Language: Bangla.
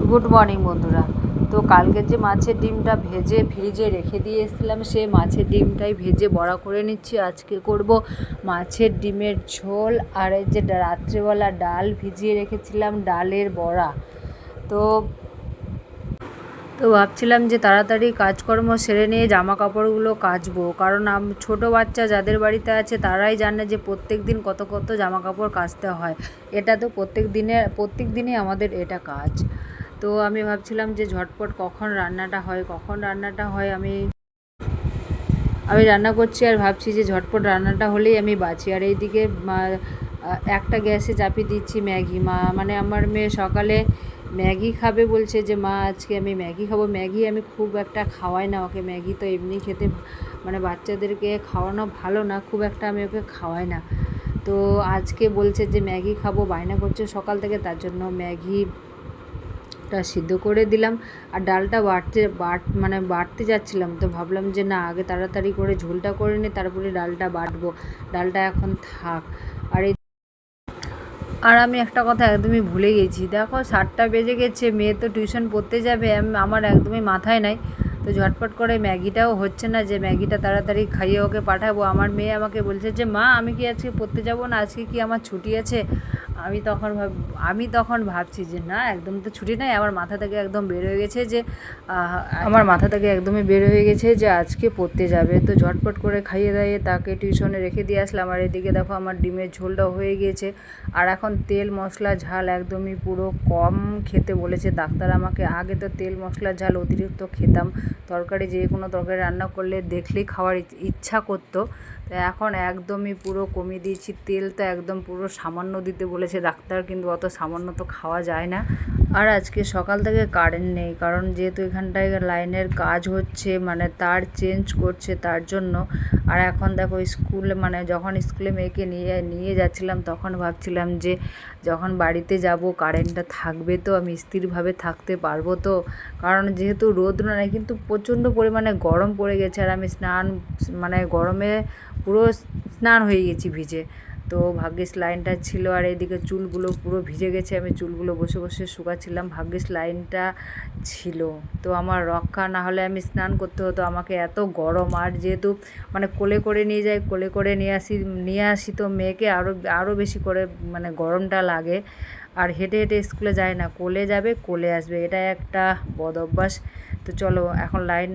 গুড মর্নিং বন্ধুরা। তো কালকের যে মাছের ডিমটা ভেজে ফ্রিজে রেখে দিয়ে এসেছিলাম, সেই মাছের ডিমটাই ভেজে বড়া করে নিচ্ছি। আজকে করব মাছের ডিমের ঝোল, আর এই যে রাত্রেবেলা ডাল ভিজিয়ে রেখেছিলাম, ডালের বড়া। তো তো ভাবছিলাম যে তাড়াতাড়ি কাজকর্ম সেরে নিয়ে জামা কাপড়গুলো কাচবো, কারণ ছোটো বাচ্চা যাদের বাড়িতে আছে তারাই জানে যে প্রত্যেক দিন কত কত জামা কাপড় কাচতে হয়। এটা তো প্রত্যেক দিনই আমাদের এটা কাজ। তো আমি ভাবছিলাম যে ঝটপট কখন রান্নাটা হয় আমি রান্না করছি, আর ভাবছি যে ঝটপট রান্নাটা হলেই আমি বাঁচি। আর এইদিকে একটা গ্যাসে চাপিয়ে দিচ্ছি ম্যাগি। মানে আমার মেয়ে সকালে ম্যাগি খাবে বলছে, যে মা আজকে আমি ম্যাগি খাবো। ম্যাগি আমি খুব একটা খাওয়াই না ওকে, ম্যাগি তো এমনি খেতে মানে বাচ্চাদেরকে খাওয়ানো ভালো না, খুব একটা আমি ওকে খাওয়াই না। তো আজকে বলছে যে ম্যাগি খাবো, বায়না করছে সকাল থেকে, তার জন্য ম্যাগিটা সিদ্ধ করে দিলাম। আর ডালটা বাটতে যাচ্ছিলাম, তো ভাবলাম যে না, আগে তাড়াতাড়ি করে ঝোলটা করে নিই, তারপরে ডালটা বাটবো। ডালটা এখন থাক। আর আমি একটা কথা একদমই ভুলে গেছি, দেখো 7টা বেজে গেছে, মেয়ে তো টিউশন পড়তে যাবে, আমার একদমই মাথায় নাই। তো ঝটপট করে ম্যাগিটাও হচ্ছে না, যে ম্যাগিটা তাড়াতাড়ি খাইয়ে ওকে পাঠাবো। আমার মেয়ে আমাকে বলছে যে মা, আমি কি আজকে পড়তে যাব না, আজকে কি আমার ছুটি আছে? আমি তখন ভাবছি যে না, একদম তো ছুটি নাই। আমার মাথা থেকে একদম বের হয়ে গেছে যে আজকে পড়তে যাবে। তো ঝটপট করে খাইয়ে দাইয়ে তাকে টিউশনে রেখে দিয়ে আসলাম। আর এদিকে দেখো আমার ডিমের ঝোলটাও হয়ে গিয়েছে। আর এখন তেল মশলা ঝাল একদমই পুরো কম খেতে বলেছে ডাক্তার আমাকে। আগে তো তেল মশলা ঝাল অতিরিক্ত খেতাম, যে কোনো তরকারি রান্না করলে দেখলেই খাওয়ার ইচ্ছা করতো। তো এখন একদমই পুরো কমিয়ে দিয়েছি। তেলটা একদম পুরো সামান্য দিতে বলেছে ডাক্তার, কিন্তু অত সামান্য তো খাওয়া যায় না। আর আজকে সকাল থেকে কারেন্ট নেই, কারণ যেহেতু এখানটায় লাইনের কাজ হচ্ছে, মানে তার চেঞ্জ করছে, তার জন্য। আর এখন দেখো যখন স্কুলে মেয়েকে নিয়ে যাচ্ছিলাম, তখন ভাবছিলাম যে যখন বাড়িতে যাব কারেন্টটা থাকবে তো আমি স্থিরভাবে থাকতে পারবো তো, কারণ যেহেতু রোদ নেই, কিন্তু প্রচণ্ড পরিমাণে গরম পড়ে গেছে। আর আমি গরমে পুরো স্নান হয়ে গেছি ভিজে। তো ভাগ্যিস লাইনটা ছিল। আর এইদিকে চুলগুলো পুরো ভিজে গেছে, আমি চুলগুলো বসে বসে শুকাচ্ছিলাম, ভাগ্যিস লাইনটা ছিল। তো আমার রক্ষা, না হলে আমি স্নান করতে হতো, আমাকে এত গরম। আর যেহেতু কোলে করে নিয়ে যাই, কোলে করে নিয়ে আসি তো মেয়েকে আরও বেশি করে গরমটা লাগে। আর হেঁটে হেঁটে স্কুলে যায় না, কোলে যাবে কোলে আসবে, এটা একটা বদ অভ্যাস। তো চলো, এখন লাইন